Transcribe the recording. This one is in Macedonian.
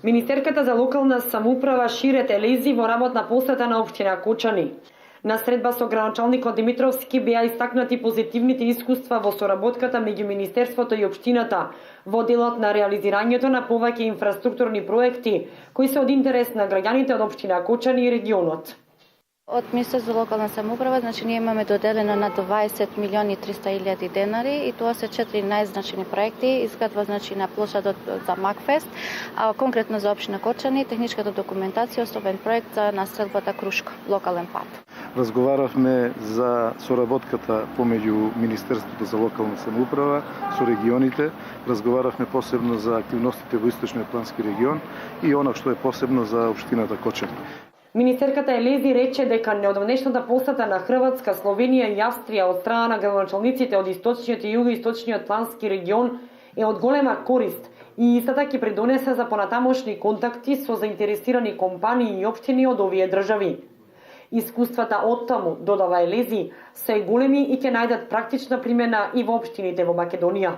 Министерката за локална самоуправа Ширет Елези во работна посета на општина Кочани. На средба со градоначалникот Димитровски беа истакнати позитивните искуства во соработката меѓу Министерството и општината во делот на реализирањето на повеќе инфраструктурни проекти кои се од интерес на граѓаните од општина Кочани и регионот. Од Министерството за локална самоуправа, ние имаме доделено на 20 милиони 300 илјади денари и тоа се 4 најзначени проекти, изградба на плошадот за Макфест, а конкретно за општина Кочани, техничката документација, особен проект за настредбата Крушка, локален пат. Разговаравме за соработката помеѓу Министерството за локална самоуправа со регионите, разговаравме посебно за активностите во Источниот плански регион и она што е посебно за општината Кочани. Министерката Елези рече дека неодамнешната посета на Хрватска, Словенија и Австрија од страна на градоначалниците од Источниот и Југоисточниот плански регион е од голема корист и истата ќе придонесе за понатамошни контакти со заинтересирани компании и општини од овие држави. Искуствата од таму, додава Елези, се големи и ќе најдат практична примена и во општините во Македонија.